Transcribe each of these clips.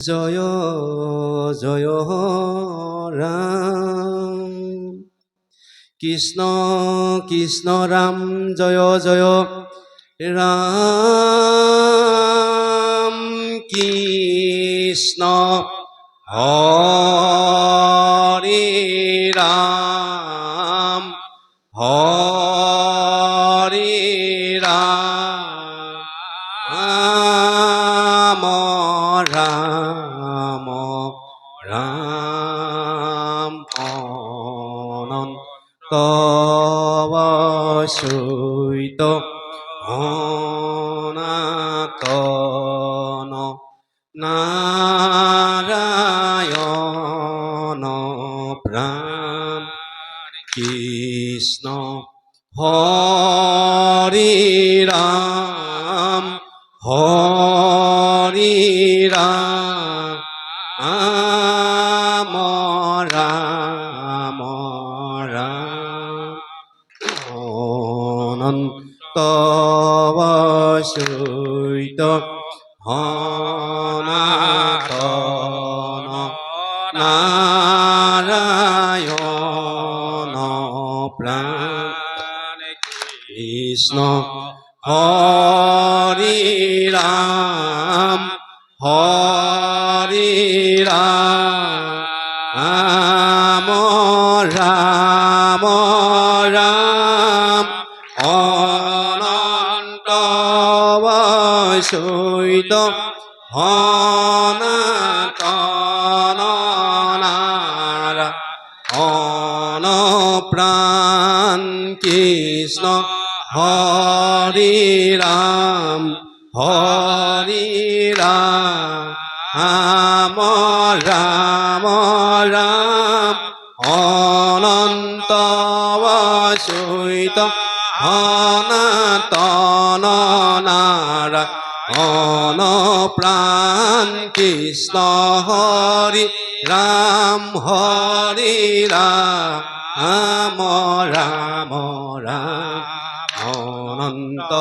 জয় জয় রাম কৃষ্ণ কৃষ্ণ রাম জয় জয় রাম কৃষ্ণ হরে রাম হরে রাম রাম রাম অনন্ত অচ্যুত সনাতন নারায়ণ প্রাণ কৃষ্ণ হরে রাম হরে রাম রাম রাম অনন্ত অচ্যুত সনাতন নারায়ণ প্রাণ কৃষ্ণ হরে রাম হরে রাম রাম রাম অনন্ত অচ্যুত সনাতন নারায়ণ প্রাণ কৃষ্ণ হরে রাম হরে রাম রাম রাম অনন্ত অচ্যুত সনাতন নারায়ণ প্রাণ কৃষ্ণ হরে রাম হরে রাম রাম রাম অনন্ত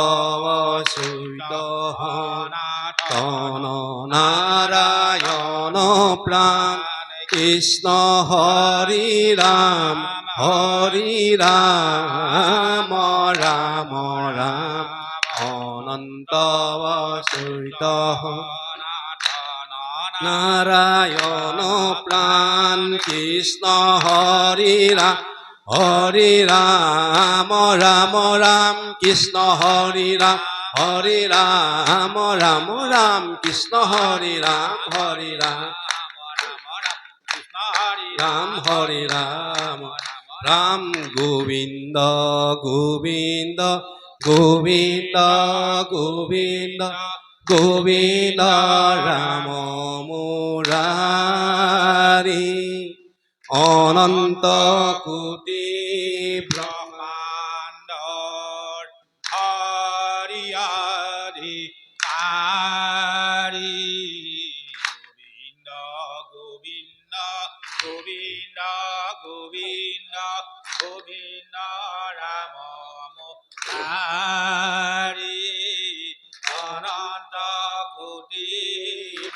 অচ্যুত সনাতন নারায়ণ প্রাণ কৃষ্ণ হরে রাম হরে রাম রাম রাম অনন্ত অচ্যুত নারায়ণ প্রাণ কৃষ্ণ হরে রাম হরে রাম রাম রাম কৃষ্ণ হরে রাম হরে রাম রাম রাম কৃষ্ণ হরে রাম হরে রাম রাম হরে রাম রাম গোবিন্দ গোবিন্দ গোবিন্দ গোবিন্দ গোবিন্দ রাম মুরারি অনন্ত কোটি ব্রহ্মাণ্ড হরি হরি হরি গোবিন্দ গোবিন্দ গোবিন্দ গোবিন্দ গোবিন্দ রাম মুরারি অনন্ত কোটি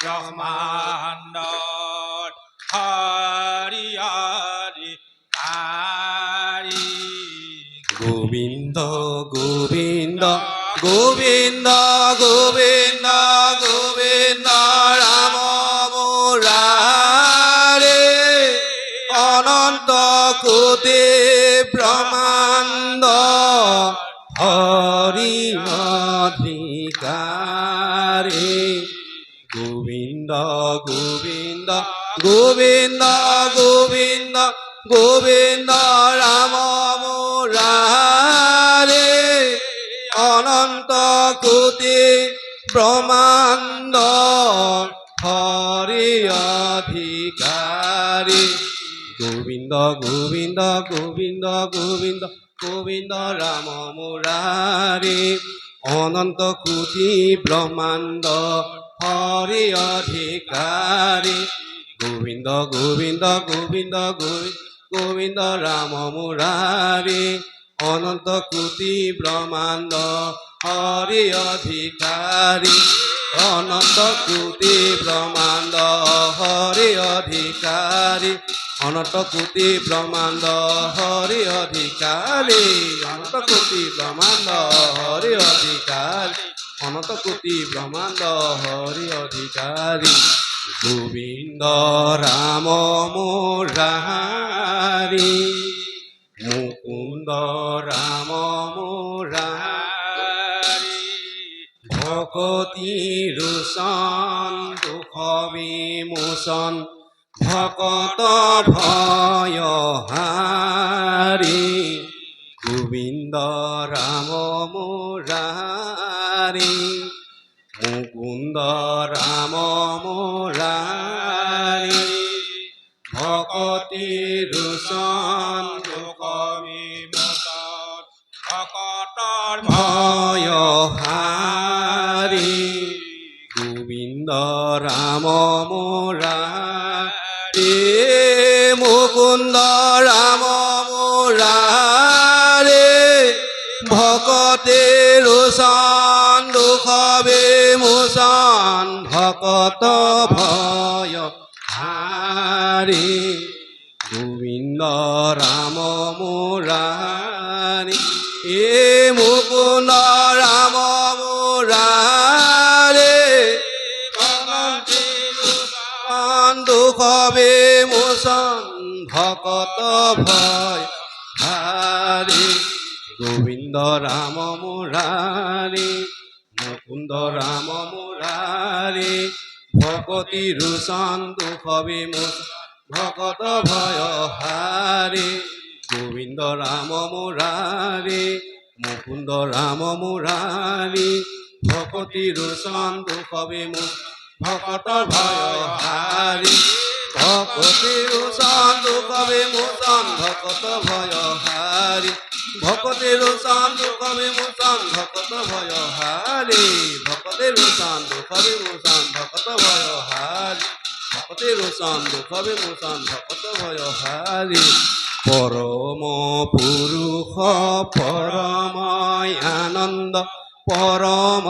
ব্রহ্মাণ্ড হরি হরি হরি গোবিন্দ গোবিন্দ গোবিন্দ গোবিন্দ গোবিন্দ রাম মুরারে অনন্ত কোটি ব্রহ্মাণ্ড হরি অধিকারে গোবিন্দ গোবিন্দ গোবিন্দ গোবিন্দ গোবিন্দ রাম মুরারে অনন্ত কোটি ব্রহ্মাণ্ড হরি অধিকারী গোবিন্দ গোবিন্দ গোবিন্দ গোবিন্দ গোবিন্দ রাম মুরারে অনন্ত কোটি ব্রহ্মাণ্ড হরি অধিকারী গোবিন্দ গোবিন্দ গোবিন্দ গোবিন্দ গোবিন্দ রাম মুরারে অনন্ত কোটি ব্রহ্মাণ্ড হরি অধিকারী অনন্ত কোটি ব্রহ্মাণ্ড হরি অধিকারী অনন্ত কোটি ব্রহ্মাণ্ড হরি অধিকারী অনন্ত কোটি ব্রহ্মাণ্ড হরি অধিকারী অনন্ত কোটি ব্রহ্মাণ্ড হরি অধিকারী গোবিন্দ রাম মুরারি মুকুন্দ রাম মুরারি ভকতি রোশন দুঃখ বিমোচন ভকত ভয় হারি গোবিন্দ রাম মুরারি মুকুন্দ রাম মুরারি ভকতি রোশন দুঃখ বিমোচন ভকতৰ ভয় হাৰি গোবিন্দ ৰাম মুৰাৰি মুকুন্দ ৰাম মুৰাৰি ভকতে রোশন দুঃখ বিমোচন ভকত ভয় হারি গোবিন্দ রাম মুরারি এ মুকুন্দ রাম মুরারি দুঃখ বিমোচন ভকত ভয় হারি গোবিন্দ রাম মুরারি মুকুন্দ রাম মুরারি ভকতি রোশন দুঃখ বিমোচন ভকত ভয় হারি গোবিন্দ রাম মুরারি মুকুন্দ রাম মুরারি ভকতি রোশন দুঃখ বিমোচন ভকত ভয় হারি ভকতি রোশন দুঃখ বিমোচন ভকত ভয় হারি ভকতি রোশন দুঃখ বিমোচন ভকত ভয় হারি ভকতি রোশন দুঃখ বিমোচন ভকত ভয় হারি ভকতি রোশন দুঃখ বিমোচন ভকত ভয় হারি পরম পুরুষ পরম আনন্দ পরম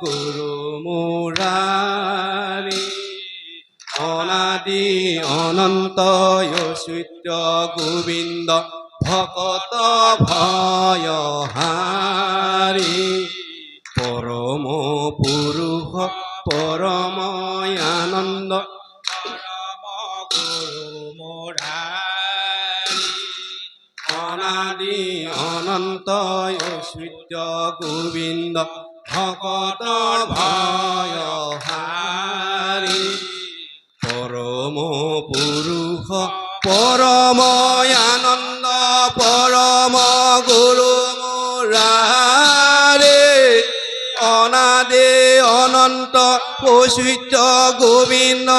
গুরু মুরারি অনাদি অনন্ত অচ্যুত গোবিন্দ ভকত ভয় হারি পরম পুরুষ পরম আনন্দ পরম গুরু মুরারি অনাদি অনন্ত অচ্যুত গোবিন্দ ভকত ভয় হারি পরম পুরুষ পরম আনন্দ পরম গুরু মুরারি অনাদি অনন্ত অচ্যুত গোবিন্দ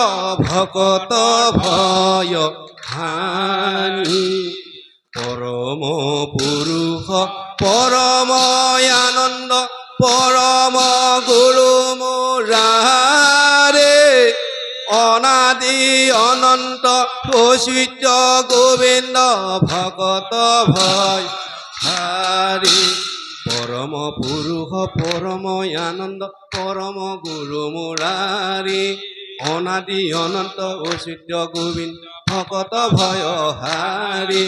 ভকত ভয় হারি পরম পুরুষ পরম আনন্দ পরম গুরু মুরারি অনাদি অনন্ত অচ্যুত গোবিন্দ ভকত ভয় হারি পরম পুরুষ পরম আনন্দ পরম গুরু মুরারি অনাদি অনন্ত অচ্যুত গোবিন্দ ভকত ভয় হারি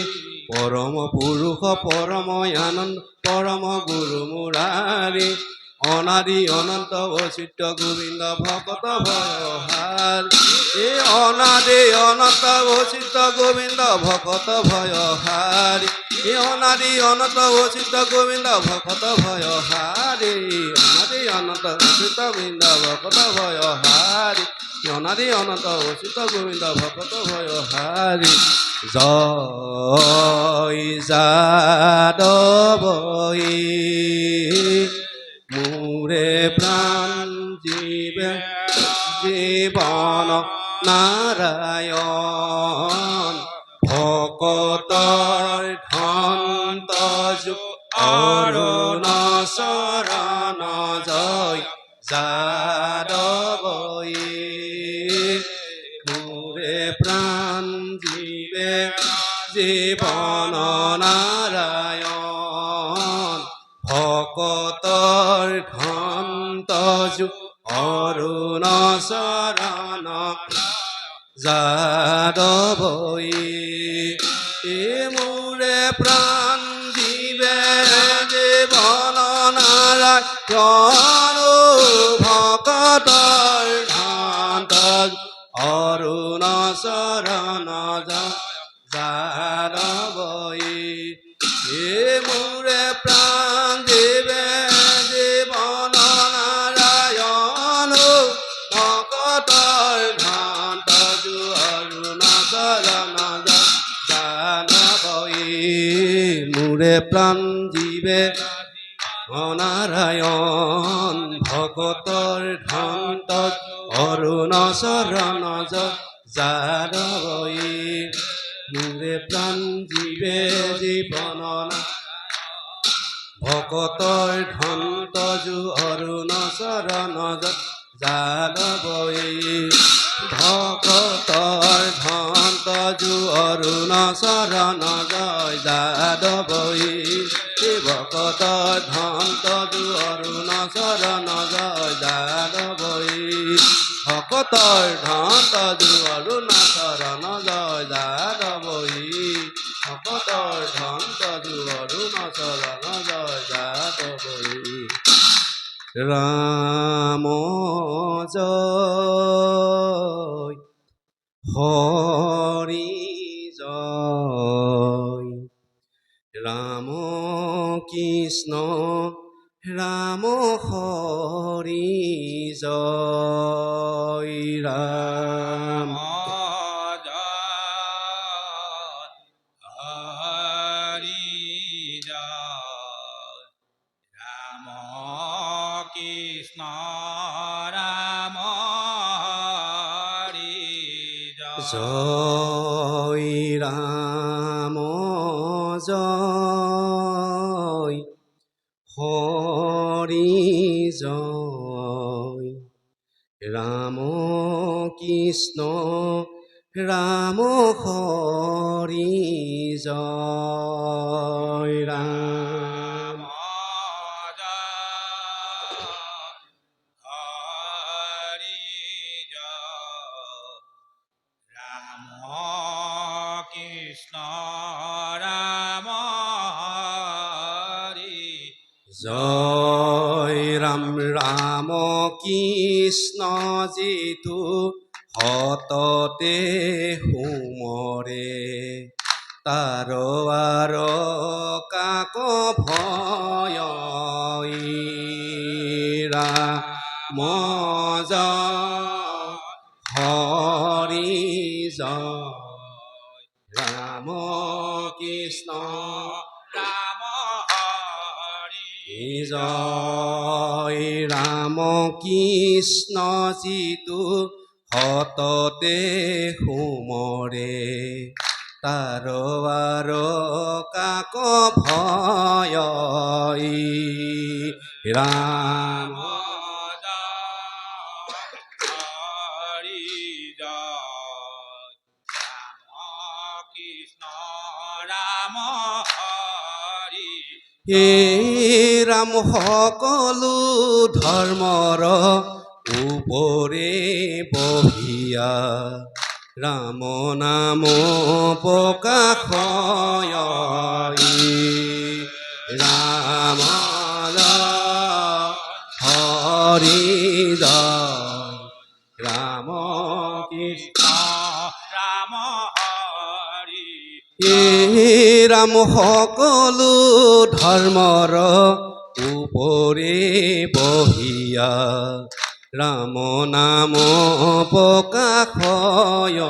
পরম পুরুষ পরম আনন্দ পরম গুরু মুরারি অনাদি অনন্ত অচ্যুত গোবিন্দ ভকত ভয় হারি এ অনাদি অনন্ত অচ্যুত গোবিন্দ ভকত ভয় হারি এ অনাদি অনন্ত অচ্যুত গোবিন্দ ভকত ভয় হারি অনাদি অনন্ত অচ্যুত গোবিন্দ ভকত ভয় হারি অনাদি অনন্ত অচ্যুত গোবিন্দ ভকত ভয় হারি জয় যাদবই মোরে প্রাণ জীবে জীবন নারায়ণ ভকতৰ ধন্ত অৰুণ শৰণ জয় যাদবই মোৰে প্ৰাণ জীবে জীবন নাৰায়ণ যাদবই মোৰে প্ৰাণ জীবে জীবন নাৰায়ণ ভকতৰ ধান্ত অৰুণ শৰণ যাদবই মোৰে প্ৰাণ জীবে জীবন নাৰায়ণ ভকতৰ ধান্ত অৰুণ শৰণ যাদবই মোৰে প্ৰাণ জীবে নাৰায়ণ ভকতৰ ধান্ত অৰুণ শৰণ যাদবই মোৰে প্ৰাণ জীবে জীবন ভকতৰ ধান্ত অৰুণ শৰণ যাদবই ভকতৰ ধান্ত অৰুণ শৰণ যাদবই ভকতৰ ধান্ত অৰুণ শৰণ যাদবই ভকতৰ ধান্ত অৰুণ শৰণ যাদবই ভকতৰ ধান্ত অৰুণ শৰণ যাদবই ৰাম জয় হৰি জয় ৰাম কৃষ্ণ ৰাম হৰি জয় ৰাম কৃষ্ণ ৰাম হৰি জয় ৰাম জয় হৰি জয় ৰাম কৃষ্ণ ৰাম হৰি জয় ৰাম কৃষ্ণ ৰাম হৰি জয় ৰাম ৰাম কৃষ্ণ যিটো হততে সুমৰে তাৰ কাক ভয় ৰাম জয় হৰি জয় ৰাম কৃষ্ণ ৰাম হৰি জয় ৰাম কৃষ্ণ যিটো হততে সুমৰে তাৰ কাক ভয় ৰাম হে ৰাম সকলো ধৰ্মৰ উপৰে বহিয়া ৰাম নাম প্ৰকাশয় ৰাম হৰি জয় ৰাম কৃষ্ণ ৰাম হৰি হে ৰাম সকলো ধৰ্মৰ উপৰে বহিয়া ৰাম নাম প্ৰকাশয়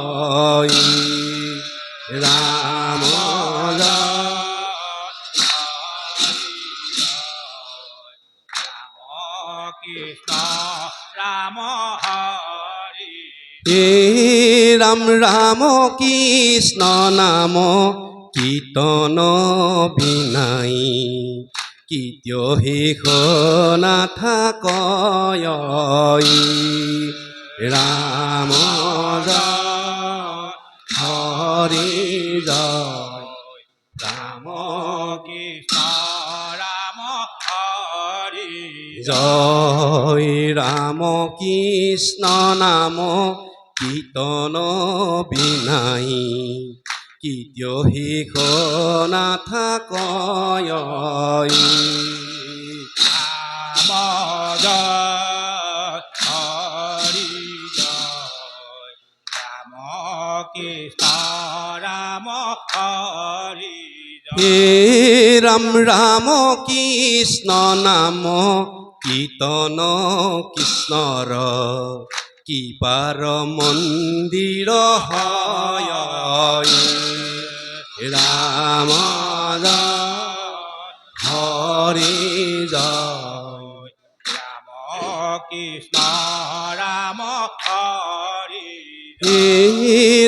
ৰাম কৃষ্ণ ৰাম হৰি হে ৰাম ৰাম কৃষ্ণ নাম কীৰ্তন বিনাই কীৰ্ত্য শেষ নাথাকয় ৰাম হৰি জয় ৰাম কৃষ্ণ ৰাম হৰি জয় ৰাম কৃষ্ণ নাম কীৰ্তন বিনাই কীৰ্ত্য শিষ নাথাকয় ৰাম জয় হৰি জয় ৰাম কৃষ্ণ ৰাম হৰি হে ৰাম ৰাম কৃষ্ণ নাম কীৰ্তন কৃষ্ণৰ কৃপাৰ মন্দিৰ হয় ৰাম জয় হৰি জয় ৰাম কৃষ্ণ ৰাম হৰি হে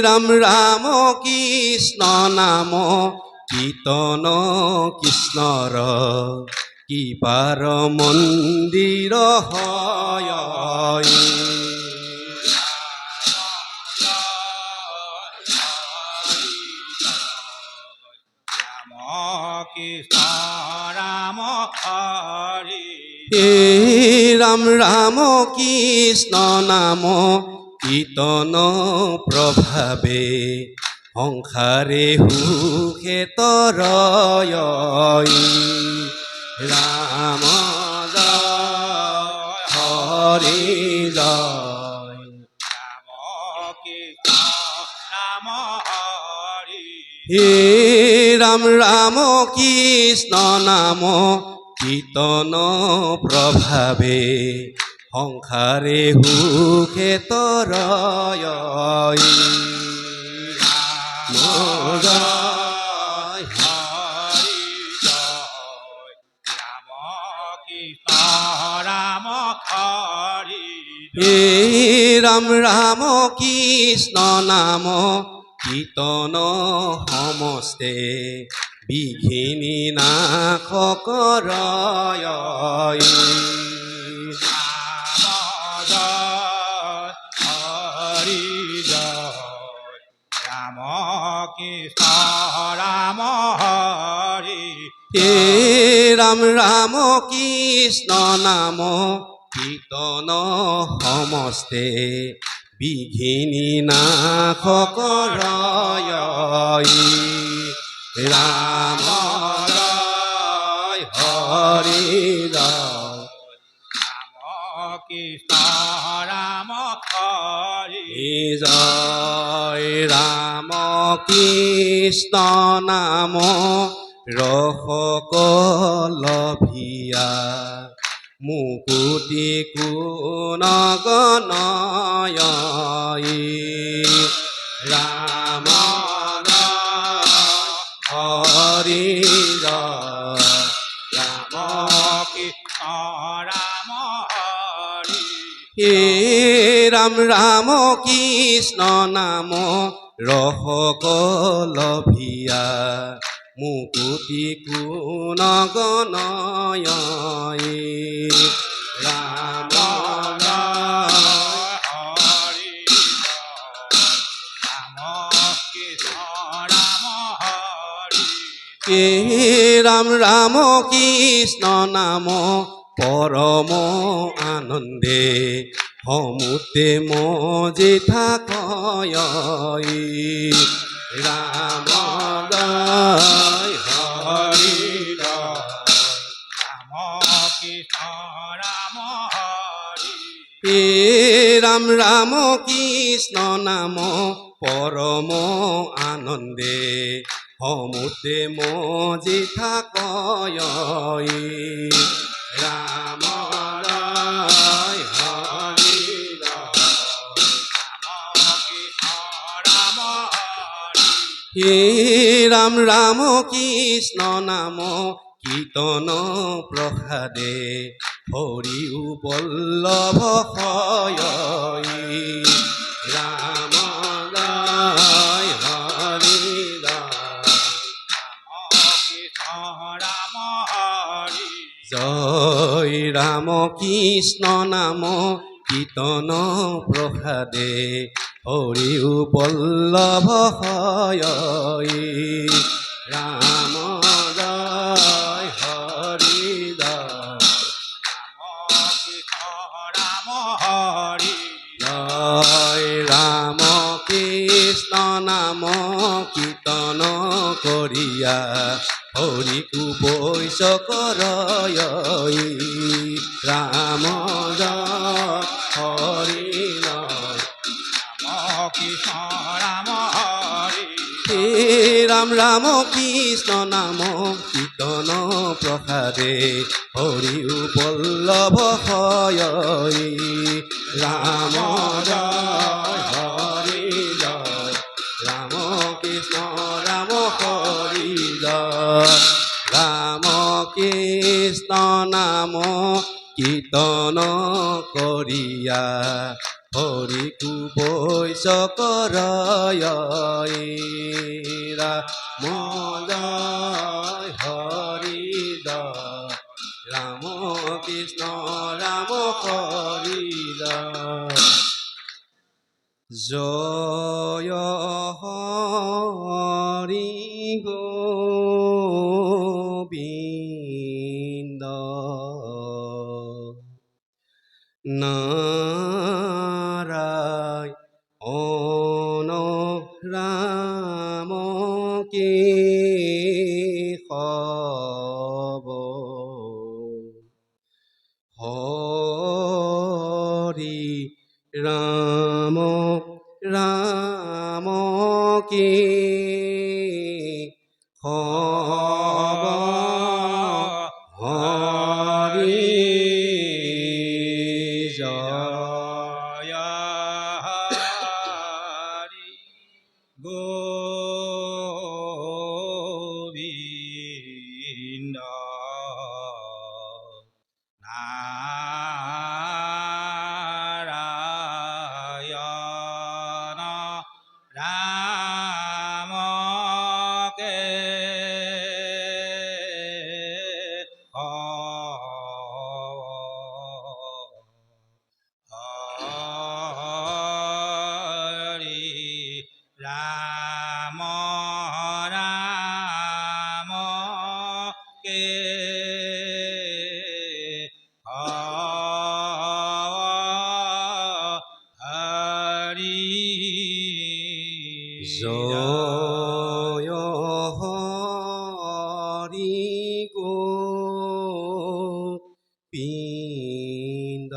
ৰাম ৰাম কৃষ্ণ নাম কীৰ্তন কৃষ্ণৰ কৃপাৰ মন্দিৰ হয় ৰাম কৃষ্ণ ৰাম হৰি হে ৰাম ৰাম কৃষ্ণ নাম কীৰ্তন প্ৰভাৱে সংসাৰে সুখে তৰয় ৰাম জয় হৰি জয় ৰাম কৃষ্ণ ৰাম হৰি হে ৰাম ৰাম কৃষ্ণ নাম কীৰ্তন প্ৰভাৱে সংসাৰে সুখে তৰয় ৰাম জয় হৰি জয় ৰাম কৃষ্ণ ৰাম হৰি হে ৰাম ৰাম কৃষ্ণ নাম কীৰ্তন সমস্তে বিঘিনি নাশ কৰয় ৰাম জয় হৰি জয় ৰাম কৃষ্ণ ৰাম হৰি হে ৰাম ৰাম কৃষ্ণ নাম কীৰ্তন সমস্তে বিঘিনি নাশ কৰয় ৰাম জয় হৰি জয় ৰাম কৃষ্ণ ৰাম হৰি জয় ৰাম কৃষ্ণ নাম ৰসকলভিয়া মুকুতি কোন গণয় ৰাম জয় হৰি জয় ৰাম কৃষ্ণ ৰাম হৰি হে ৰাম ৰাম কৃষ্ণ নাম ৰসকলভিয়া মুকুতি কোন গণয় ৰাম জয় হৰি ৰাম কৃষ্ণ ৰাম হৰি হে ৰাম ৰাম কৃষ্ণ নাম পৰম আনন্দে সমুতে মজি থাকয় ৰাম জয় হৰি জয় ৰাম কৃষ্ণ ৰাম হৰি হে ৰাম ৰাম কৃষ্ণ নাম পৰম আনন্দে সমুতে মজি থাকয় ৰাম জয় হৰি জয় ৰাম হৰি হে ৰাম ৰাম কৃষ্ণ নাম কীৰ্তন প্ৰসাদে হৰিও বল্লভ হয় ৰাম জয় হৰি ৰাম হৰি জয় ৰাম কৃষ্ণ নাম কীৰ্তন প্ৰসাদে হৰিও বল্লভ হয় ৰাম জয় হৰি জয় ৰাম হৰি জয় ৰাম কৃষ্ণ নাম কীৰ্তন কৰিয়া হৰিকু বৈশ কৰয় ৰাম জয় হৰি নাম কৃষ্ণ ৰাম হৰি হে ৰাম ৰাম কৃষ্ণ নাম কীৰ্তন প্ৰসাদে হৰিও বল্লভ হয় ৰাম জয় হৰি জয় ৰাম কৃষ্ণ ৰাম হৰি জয় ৰাম কৃষ্ণ নাম কীৰ্তন কৰিয়া হৰিকু বৈশ কৰয় ৰাম জয় হৰি জয় ৰাম কৃষ্ণ ৰাম হৰি জয় হৰি গোবিন্দ নাৰায়ণ ৰাম কেশৱ হৰি ৰাম ৰাম কেশৱ হৰি জয় হৰি গোবিন্দ নাৰায়ণ ৰাম হৰি ৰাম ৰাম হৰি জয় হৰি গোবিন্দ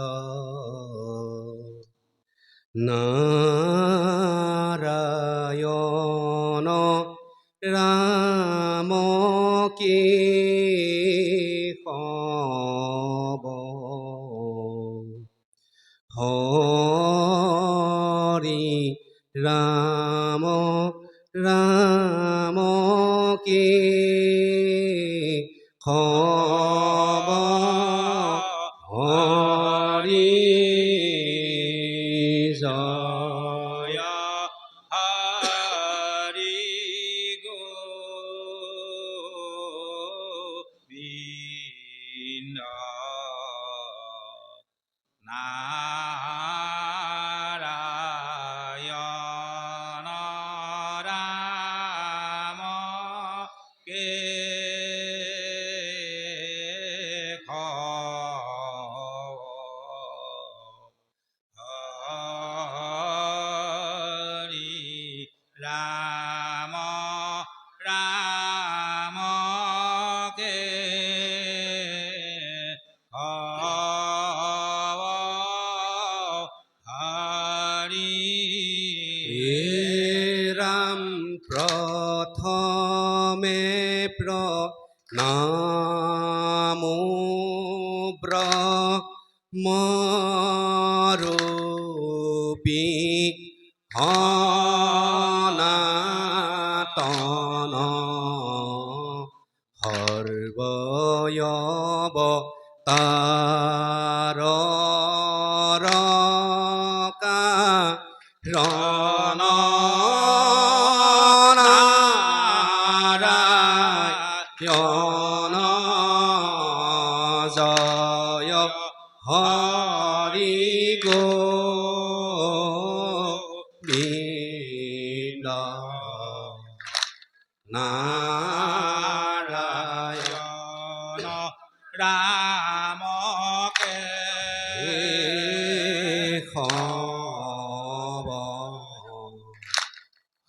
নাৰায়ণ ৰাম কেশৱ হৰি ৰাম ৰাম কেশৱ হৰি জয় জয় হৰি গোবিন্দ নাৰায়ণ ৰাম হৰি ৰাম ৰাম হৰি হে ৰাম প্ৰথমে প্ৰণামো ব্ৰহ্মৰূপী সনাতন সৰ্বয়ব ৰণ নাৰায়ণ জয় Hari Gobinda Narayan Ram Keshab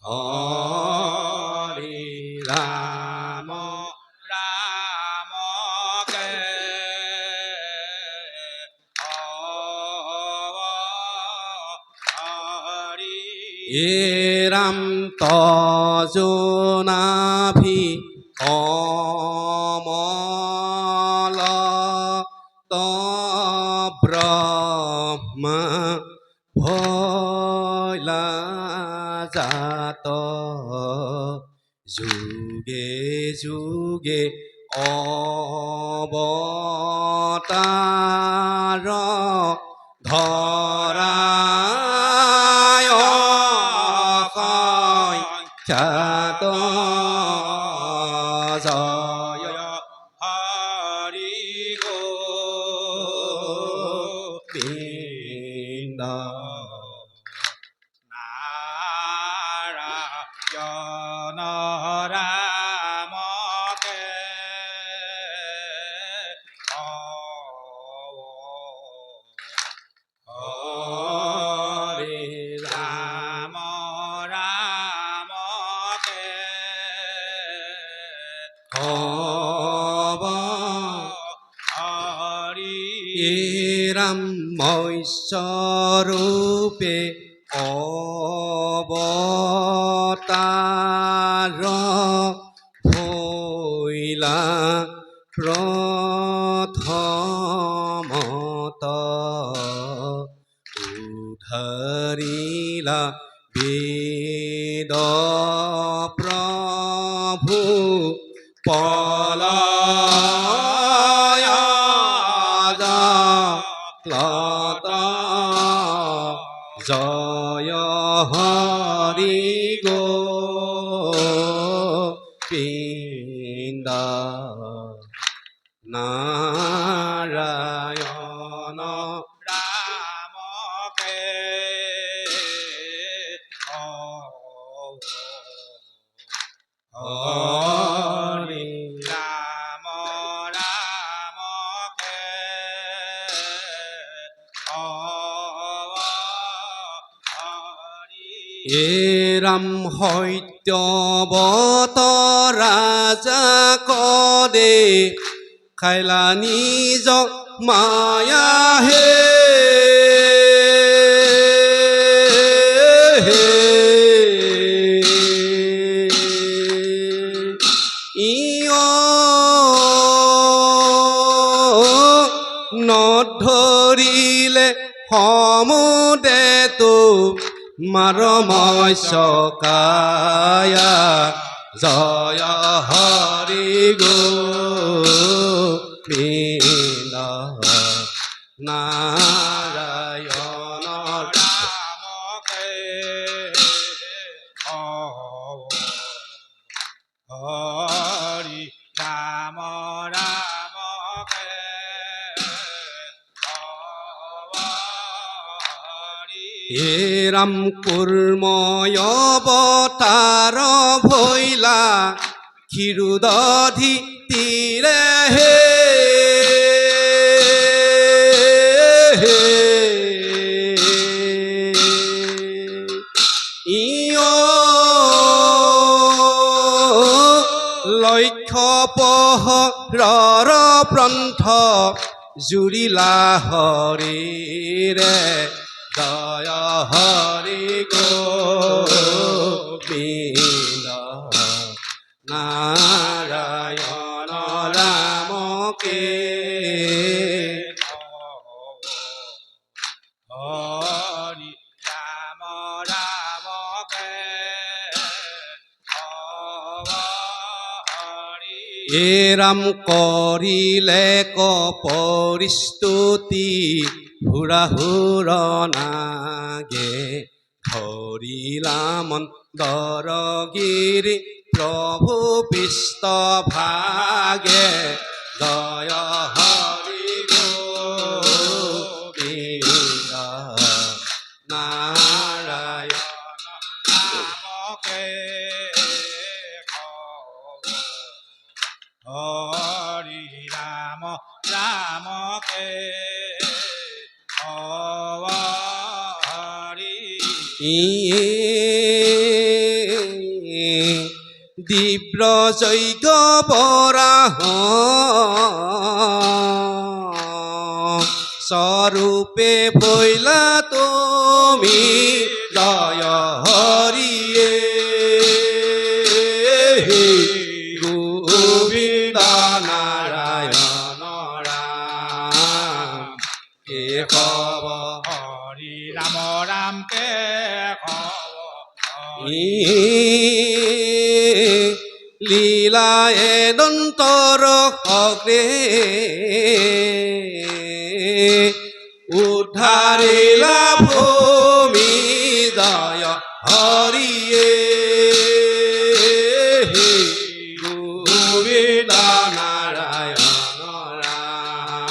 Hari Rama Ram ke Hari Eram Tajunabhi Kamala Ta Brahma Bhoila Jato Juge Juge Avatara Dharay Khaito Jaya Hari Govinda Narayana Ram ke Hari Ram Ram ke Rama Hari Eram Moisharupe Avatara Bhoila Prathamata Udharila Veda Prabhu Palaya Lata Jaya Hari Govinda Narayana Ram ke Hari Ram Ram ke Hari Eram Hoityabata Raja Kode Kaila Nijo Maya He Iyo নধৰিলে সমুদে তো মাৰময় চকায়া জয় Hari Gobinda Narayan Ram ke Hari Ram Ram ke Hari এৰাম কুৰ্ময় অবতাৰ ভৈলা ক্ষীৰুদধি তীৰে হে ইয় লক্ষ্য পহৰৰ প্ৰন্থ জুৰিলা হৰিৰে জয় হৰি গোবিন্দ নাৰায়ণ ৰাম কে Hari Ram Ram ke Hari এৰাম কৰিলে কপৰিস্তুতি হুৰাহুৰ নাগে ধৰিলা মন্দৰগিৰি প্ৰভু পৃষ্ঠ ভাগে জয় Hari Gobinda Narayan Ram ke Hari Ram Ram ke Hari দীব্র যজ্ঞ পরাহ স্বরূপে ভৈলা তুমি জয় হরিয়ে গোবিন্দ নারায়ণ রাম কে খব হরি রাম রাম কে লীলায় দন্তর অগ্রে উদ্ধারিলা ভূমি জয় হরিয়ে গোবিন্দ নারায়ণ রাম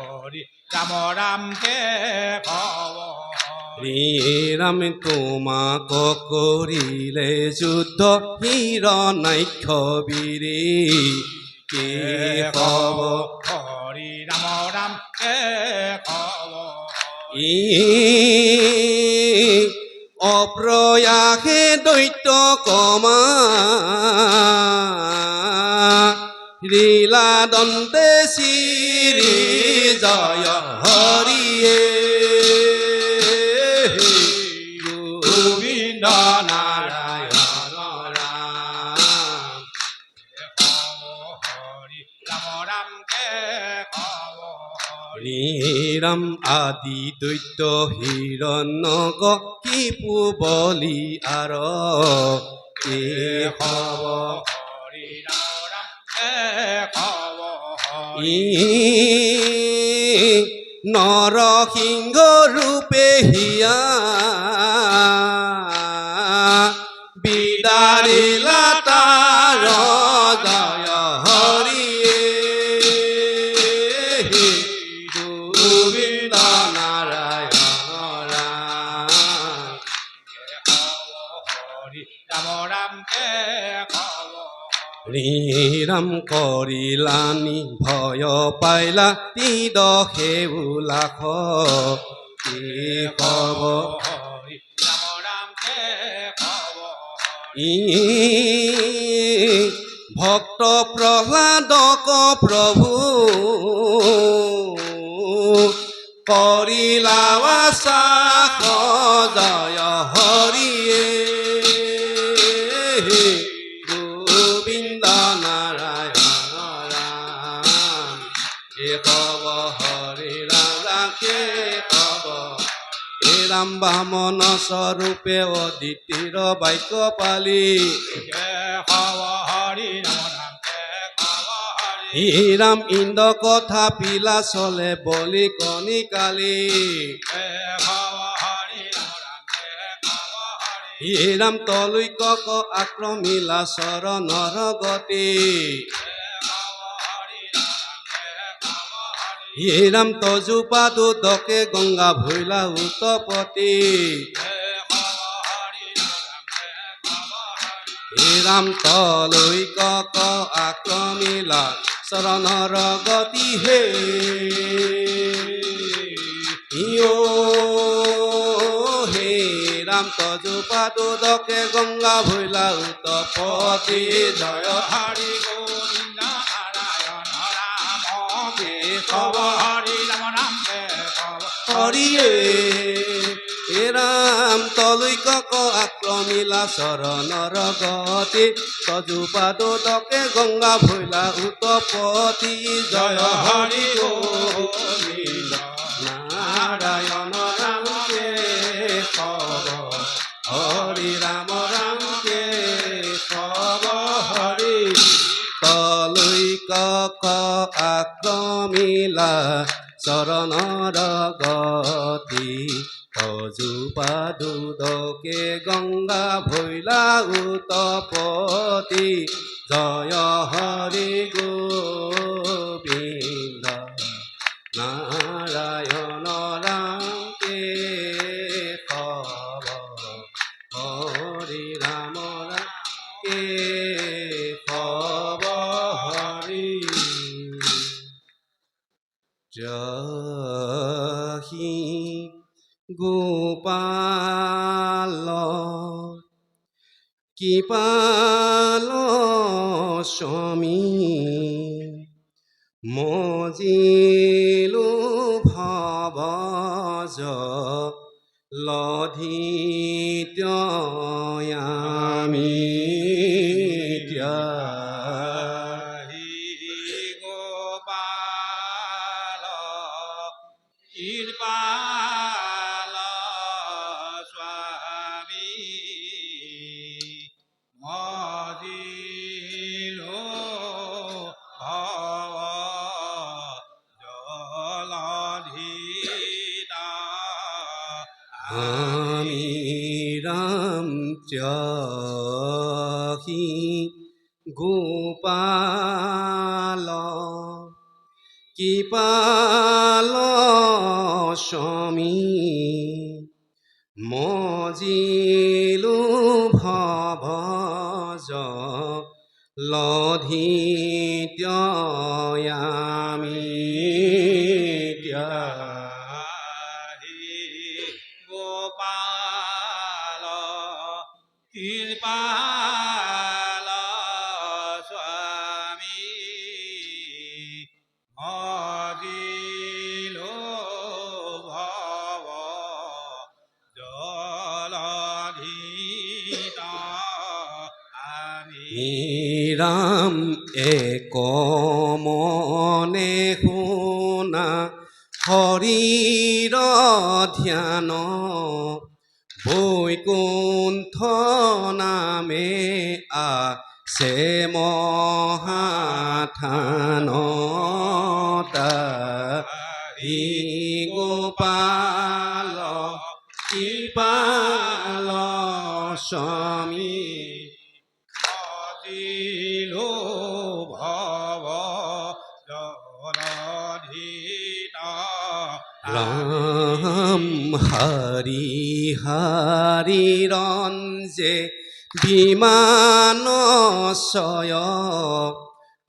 হরি রাম রাম কে শ্রীরাম তোমাক করিলে যুদ্ধ হিরণ্যাক্ষ বীরে কে কব হরি রাম রাম কে অপ্রয়াসে দৈত্য কমা লীলা দন্তে শ্রী জয় হরিয়ে গোবিন্দ নারায়ণ রাম হরি রাম রাম কে শ্রীরাম আদি দৈত্য হিরণ্যক কিপু বলি আর কে হব হরি রাম রাম কে নরসিংহ রূপে হিয়া বিদারিলা তার জয় হরিয়ে গোবিন্দ নারায়ণ রাম হরি রাম রাম কে শ্রীরাম করিলানি ভয় পাইলা তিদ সেউলাখ কে কব হরি রাম রাম কে ভক্ত প্রহ্লাদক প্রভু কৰিলা বাসা জয় হৰিয়ে গোবিন্দ নাৰায়ণ ৰাম কে কব হৰি ৰাজাকে কব হে ৰাম বামন স্বৰূপে অদিতিৰ বাক্য পালি হৰি ৰাম ৰাম কে হৰি হে ৰাম ইন্দ্ৰ কথা পিলা চলে বলি কণি কালি হৰি ৰাম ৰাম কে হৰি হে ৰাম তলৈকক আক্ৰমিলা চৰণৰ গতি হৰি ৰাম কে হৰি হে ৰাম তজোপা দুদকে গংগা ভৈলা উতপতি হৰি ৰাম কে হৰি হে ৰাম তলৈকক আক্ৰমিলা চৰণৰ গতি হে ইয়ো হে ৰাম তজোপা দুদকে গংগা ভৈলা উতপতি জয় হৰি গোবিন্দ নাৰায়ণ ৰাম কে হৰি ৰাম ৰাম কে হৰিয়ে হে ৰাম তলৈকক আক্ৰমিলা চৰণৰ গতি তজোপা দুদকে গংগা ভৈলা উতপতি জয় হৰি গোবিন্দ নাৰায়ণ ৰাম কে কব হৰি ৰাম ৰাম কে কব হৰি তলৈকক আক্ৰমিলা চৰণৰ গতি তজোপা দুদকে গংগা ভৈলা উতপতি জয় হৰি গোবিন্দ নাৰায়ণ ৰাম কে কব হৰি ৰাম ৰাম কে কব হৰি জহি গোপাল কৃপাল স্বামী মজিলো ভবজ লধিত্যয়ামি গোপাল কৃপাল স্বামী মজিল ভব জলধিতা আমি রাম হি গোপাল কৃপাল স্বামী মজিলো ভবজ লধিত্যয়ামি গোপাল কৃপাল স্বামী মজিল ভব জলধিতা আমি রাম এক মনে শুনা হৰিৰ ধ্যান বৈকুণ্ঠ নামে আছে মহাথান তাহি গোপাল কৃপাল স্বামী মজিলো ভব জলধিতা রাম হরি হরি রঞ্জে বিমানশয়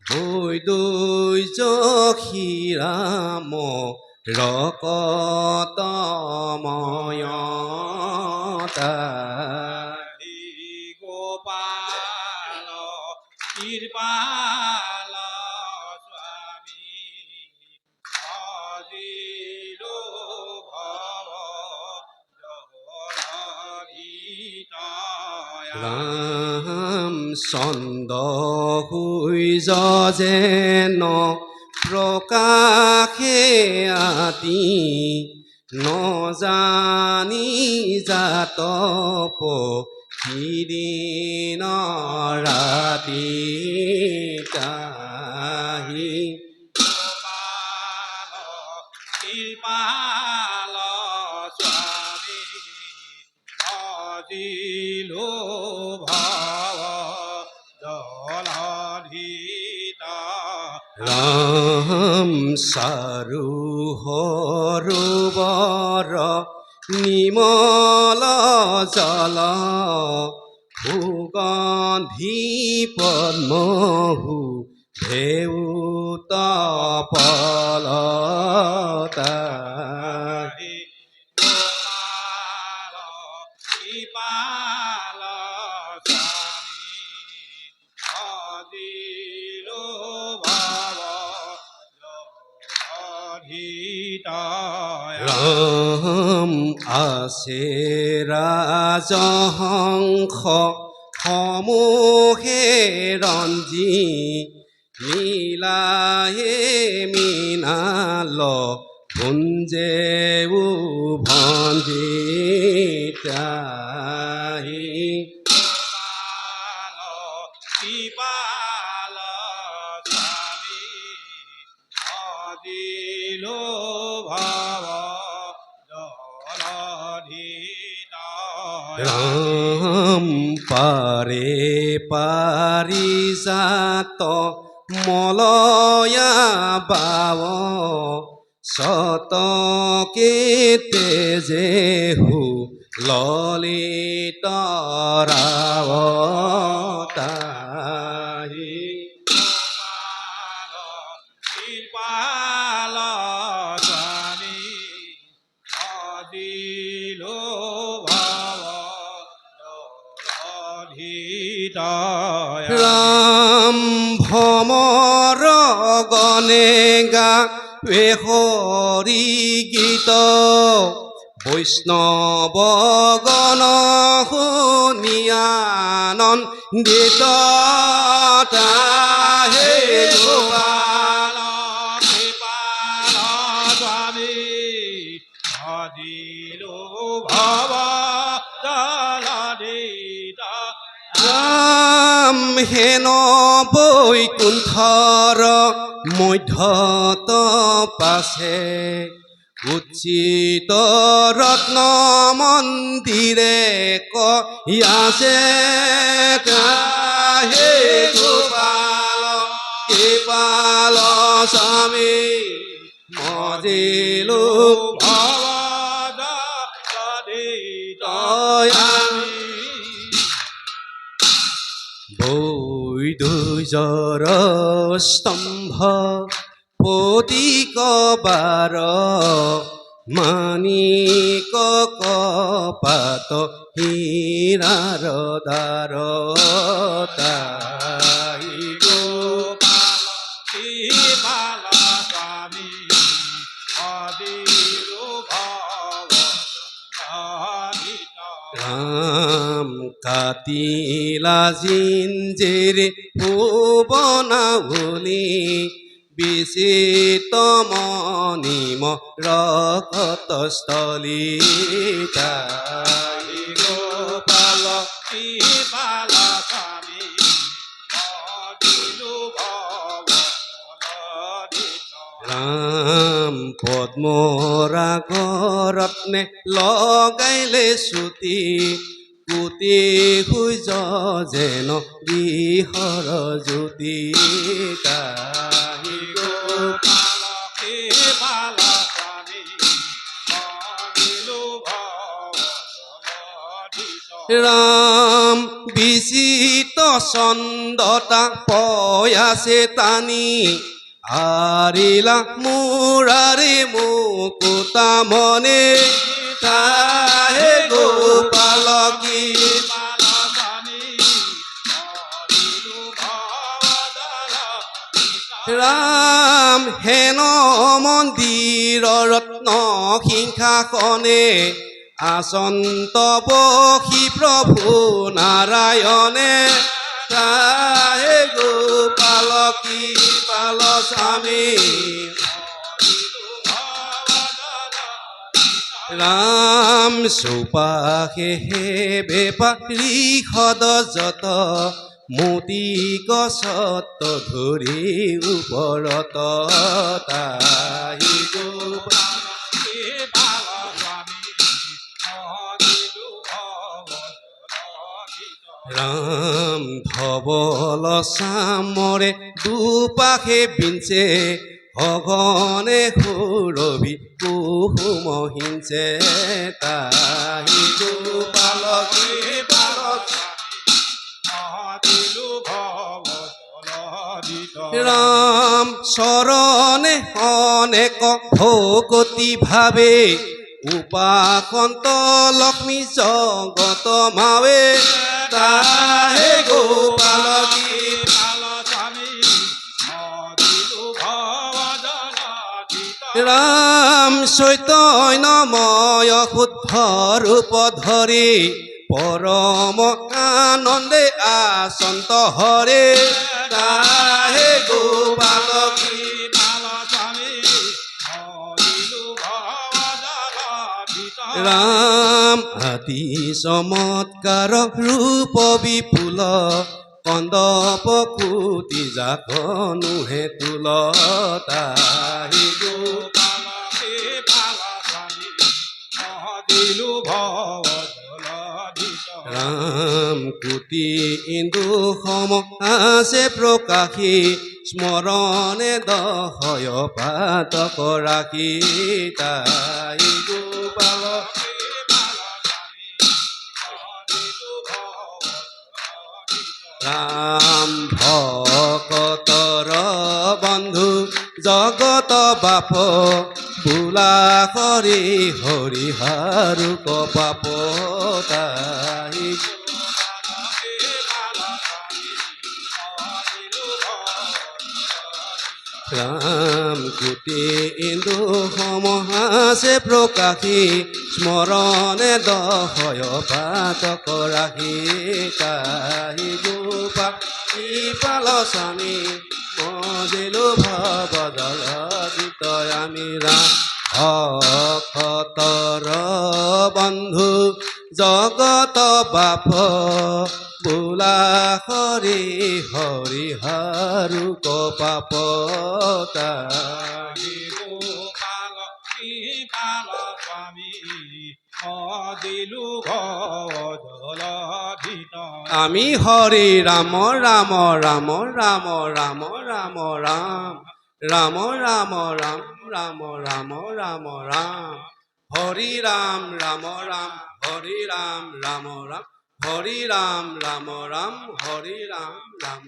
বৈদুৰ্যক্ষীৰাম ৰকতময় হৰি গোপাল কৃপাল স্বামী মজিলো ভব জলধিতা ৰাম চন্দ্ৰ সূৰ্য যেন প্ৰকাশে আতি নজানি জাতপ সিদিন ৰাতি তাহি গোপাল কৃপাল স্বামী মজিলো ভব জলধিতা ৰাম চাৰু সৰোবৰ নিমল জল সুগন্ধি পদ্মহু ভেউত পলতা হৰি গোপাল কৃপাল স্বামী মজিলো ভব জলধিতা ৰাম আছে ৰাজহংস সমূহে ৰঞ্জি লীলাহে মীনাল কুঞ্জে ভঞ্জিতাহি গোপাল কৃপাল স্বামী মজিলো ভব জলধিতা ৰাম পাৰে পাৰিজাত মলয়া বাৱ শতকে তেজেহু ললিত ৰাৱতাহি গোপাল কৃপাল স্বামী মজিলো ভব জলধিতা হৃদয় ৰাম ভ্ৰমৰ গণে গা হৰি গীত বৈষ্ণৱ গণ শুনিয়ানন্দিত হে গোপাল কৃপাল স্বামী ভজিলো ভৱ জলদিত ৰাম হেন বৈকুণ্ঠৰ মধ্যত পাছে উচিত ৰত্ন মন্দিৰে কয়াছে হে গোপাল কৃপাল স্বামী মজিলো ভৱ জলদিত বৈদুজৰ স্তম্ভ ফটিক বাৰ মানিক কপাত হীৰাৰ দ্বাৰ তাই গোপাল কৃপাল স্বামী ভজিলো ভৱ জলদিত ৰাম কাটিলা জিঞ্জিৰ ভুৱনাৱলী বিচিত মণিম ৰকতস্থলী তাই গোপাল কৃপাল স্বামী ভজিলো ভৱ জলদিত ৰাম পদ্মৰাগৰত্নে লগাইলে চুটি কুটি সূৰ্য যেন গৃহৰ জ্যোতি তাই গোপাল কৃপাল স্বামী ভজিলো ভৱ জলদিত ৰাম বিচিত চন্দতা পয়াছে টানি আৰিলা মুৰাৰী মুকুতা মনে তাহে গোপাল কি কৃপাল স্বামী ভজিলো ভৱ জলদিত ৰাম হেন মন্দিৰ ৰত্ন সিংহাসনে আচন্ত বসী প্ৰভু নাৰায়ণে তাহে গোপাল কৃপাল স্বামী ৰাম চৌপাশে হে বেপাৰী সদ যত মোতি গছত ধৰি ওপৰত তাই গোপাল কৃপাল স্বামী ভজিলো ভৱ জলদিত ৰাম ধবল চামৰে দুপাশে বিঞ্চে সঘনে সুৰভি কুসুম হিঞ্চে তাই গোপাল কৃপাল ভজিলো ভৱ জলদিত ৰাম চৰণে অনেক ভকতি ভাবে উপাসন্ত লক্ষ্মী জগত মাৱে তাহে গোপাল কৃপাল স্বামী ভজিলো ভৱ জলদিত ৰাম চৈতন্যময় শুদ্ধ ৰূপ ধৰি পৰম আনন্দে আচন্ত হৰে তাহে গোপাল কৃপাল স্বামী ভজিলো ভৱ জলদিত ৰাম আদি চমৎকাৰ ৰূপ বিপুল কন্দপ কুটি জাকনুহে তুল তাহি গোপাল কৃপাল স্বামী ভজিলো ভৱ জলদিত ৰাম কুটি ইন্দু সম আছে প্ৰকাশী স্মৰণে দহয় পাতক ৰাখি তাই গোপাল ৰাম ভকতৰ বন্ধু জগত বাপ বোলা হৰি হৰি হাৰুক পাপ তাই ৰাম কোটি ইন্দু সমহাসে প্ৰকাশী স্মৰণে দহয় পাতক ৰাখি কাহি গোপা পাল স্বামী মজিলো ভৱ জলধিত আমি ভকতৰ বন্ধু জগত বাপ বোলা হৰি হৰি হাৰু পাপ গোপাল কৃপাল স্বামী দিলু ভৱ জলধিত আমি হৰি ৰাম ৰাম ৰাম ৰাম ৰাম ৰাম ৰাম ৰাম ৰাম ৰাম ৰাম ৰাম ৰাম ৰাম হৰি ৰাম ৰাম ৰাম হৰি ৰাম ৰাম ৰাম হৰি ৰাম ৰাম ৰাম হৰি ৰাম ৰাম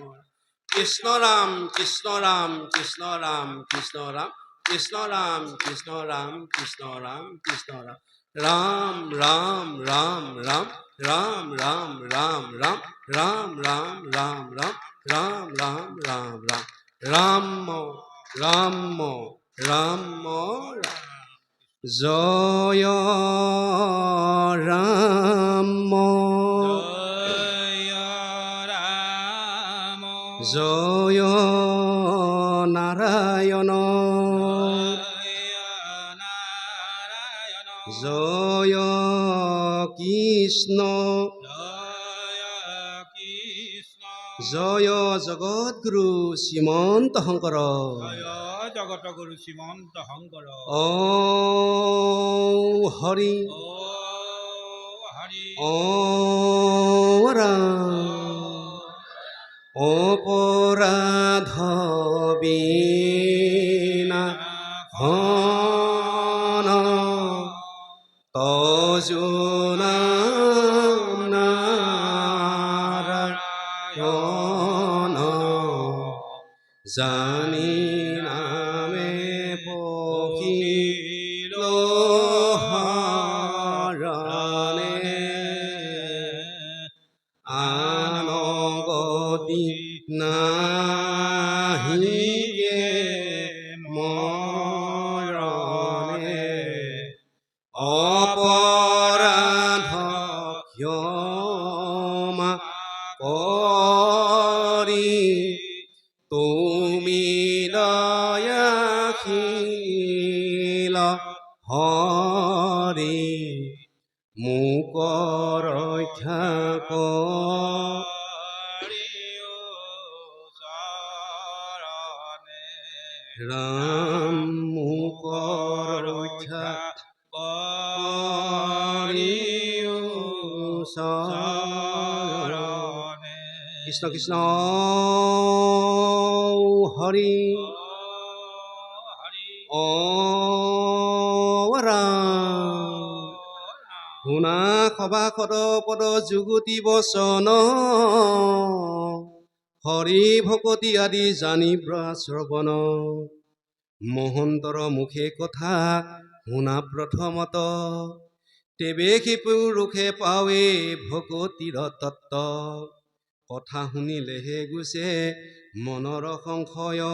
কৃষ্ণ ৰাম কৃষ্ণ ৰাম কৃষ্ণ ৰাম কৃষ্ণ ৰাম কৃষ্ণ ৰাম কৃষ্ণ ৰাম কৃষ্ণ ৰাম কৃষ্ণ ৰাম ৰাম ৰাম ৰাম ৰাম ৰাম ৰাম ৰাম ৰাম ৰাম ৰাম ৰাম ৰাম ৰাম ৰাম ৰাম ৰাম ৰাম ৰাম জয় ৰাম জয় ৰাম জয় নাৰায়ণ নাৰায়ণ জয় কৃষ্ণ জয় কৃষ্ণ জয় জগৎগুৰু শ্ৰীমন্ত শংকৰ জয় জগত গুৰু শ্ৰীমন্ত শংকৰ ও হৰি ও হৰি ও ৰাম অপৰাধ বিনা হন তজুনা নাৰায়ণ জানি নামে পখিল হৰণে আনগতি নাহিয়ে মৰণে অপৰাধ ক্ষমা কৰি তুমি দয়াশীল হৰি মোক ৰক্ষা ৰাম মোক ৰক্ষা কৰি কৃষ্ণ কৃষ্ণ হৰি ও ৰাম শুনা সভাসদ পদ যুগুতি বচন হৰি ভকতি আদি জানিব শ্ৰৱণ মহন্তৰ মুখে কথা শুনা প্ৰথমত তেবে সি পুৰুষে পাৱে ভকতিৰ তত্ত্ব কথা শুনিলেহে গুচে মনৰ সংশয়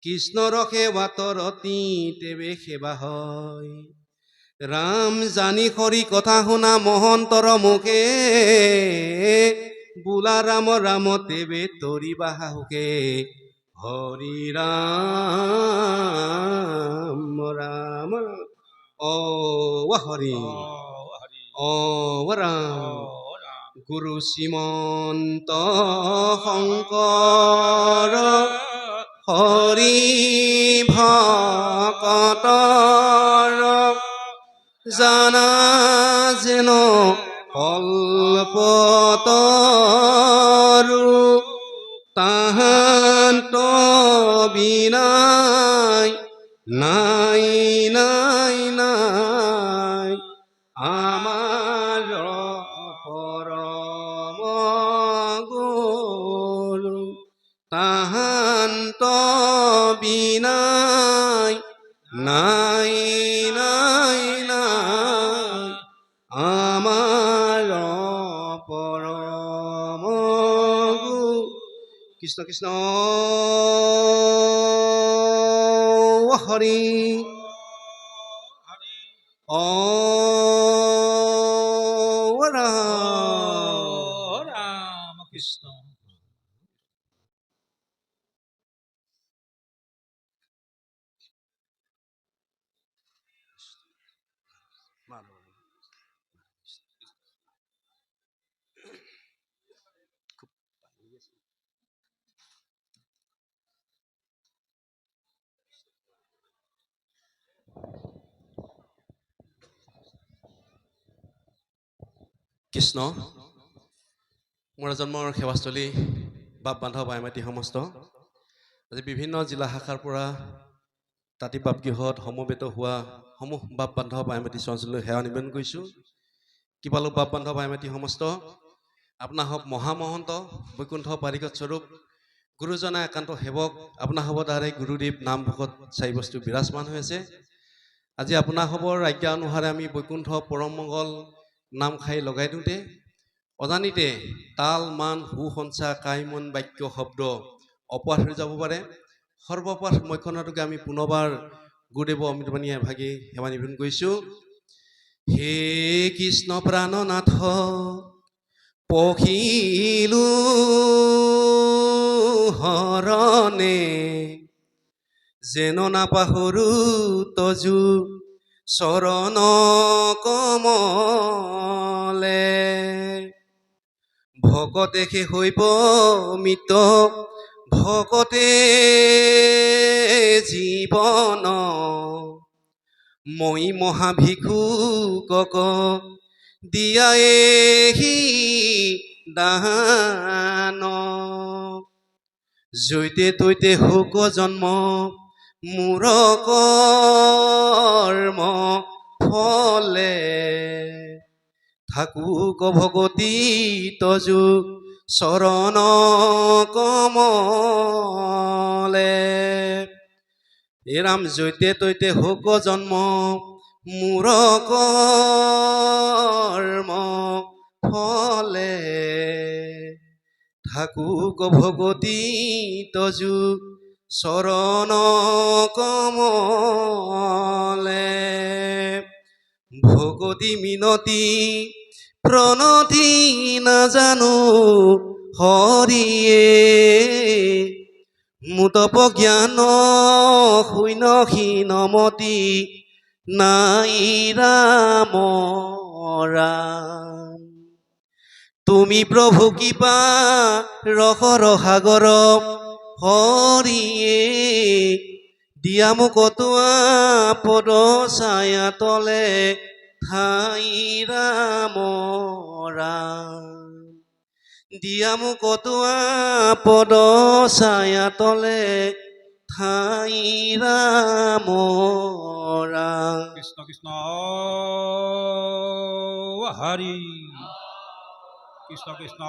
কৃষ্ণৰ সেৱাত ৰতি তেবে সেৱা হয় ৰাম জানি হৰি কথা শুনা মহন্তৰ মুখে বোলা ৰাম ৰাম তেবে তৰিবা সাহুকে হৰি ৰাম ৰাম ও হৰি ও ৰাম গুৰু শ্ৰীমন্ত শংকৰ হৰি ভকতৰ জানা যেন কল্পতৰু তাহান্ত বিনাই নাই নাই নাই আমাৰ পৰম গুৰু তাহান্ত বিনাই নাই নাই নাই আমাৰ পৰম গুৰু কৃষ্ণ কৃষ্ণ হৰি হৰি ও ৰাম ৰাম কৃষ্ণ কৃষ্ণ মোৰ জন্মৰ সেৱাস্থলী বাপ বান্ধৱ আই মাতৃ সমস্ত আজি বিভিন্ন জিলা শাখাৰ পৰা তাঁতি বাপ গৃহত সমবেত হোৱা সমূহ বাপ বান্ধৱ আই মাতৃ চঞ্চললৈ সেৱা নিবেদন কৰিছোঁ কিপালো বাপ বান্ধৱ আই মাতৃ সমস্ত আপোনাসৱ মহামহন্ত বৈকুণ্ঠ পাৰিকত স্বৰূপ গুৰুজনা একান্ত সেৱক আপোনাসৱৰ দ্বাৰাই গুৰুদেৱ নাম ভকত চাৰি বস্তু বিৰাজমান হৈ আছে আজি আপোনাসৱৰ আজ্ঞা অনুসাৰে আমি বৈকুণ্ঠ পৰম মংগল নাম খাই লগাই দিওঁতে অজানিতে তাল মান সু সঞ্চা কাই মন বাক্য শব্দ অপৰাধ হৈ যাব পাৰে সৰ্বপাঠ মক্ষণটোকে আমি পুনৰবাৰ গুৰুদেৱ অমৃতবাণী এভাগি সেৱা নিবেদন কৰিছোঁ হে কৃষ্ণ প্ৰাণনাথ পখিলো হৰণে যেন নাপাহৰো তজু চৰণ কমলে ভকতে সে হৈব মিত ভকতে জীৱন মই মহাভিক্ষুকক দিয়াহি দান জৈতে তৈতে হোক জন্ম মূৰ কৰ্ম ফলে থাকুক ভগতি তজু চৰণ কমলে হে ৰাম জৈতে তৈতে হোক জন্ম মূৰ কৰ্ম ফলে থাকুক ভগতি তজু চৰণ কমলে ভগতি মিনতি প্ৰণতি নাজানো হৰিয়ে মুতপ জ্ঞান শূন্য হীনমতি নাই ৰাম ৰাম তুমি প্ৰভু কৃপা ৰসৰ সাগৰ হৰিয়ে দিয়া মোক তোৱা পদ ছায়া তলে ঠাই ৰাম ৰাম দিয়া মোক তোৱা পদ ছায়া তলে ঠাই ৰাম ৰাম কৃষ্ণ কৃষ্ণ হৰি কৃষ্ণ কৃষ্ণ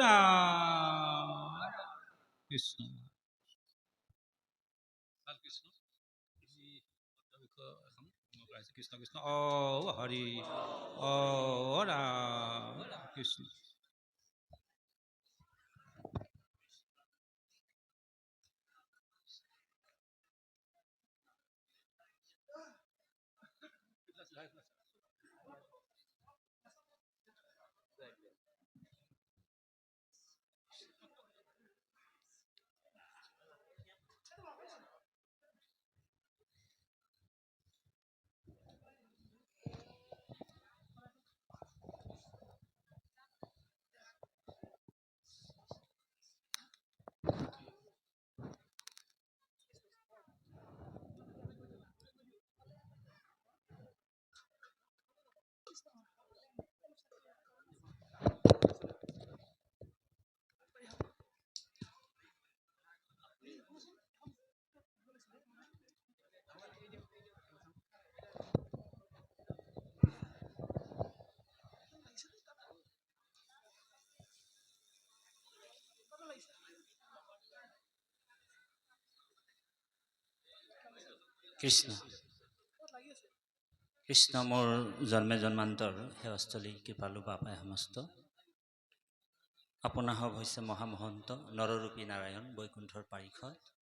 ৰাম কৃষ্ণ কৃষ্ণ কৃষ্ণ কৃষ্ণ হৰি ৰাম কৃষ্ণ কৃষ্ণ কৃষ্ণ মোৰ জন্মে জন্মান্তৰ সেৱাস্থলী কৃপালু বাপাই সমস্ত আপোনাসৱ হৈছে মহামহন্ত নৰৰূপী নাৰায়ণ বৈকুণ্ঠৰ পাৰিষদ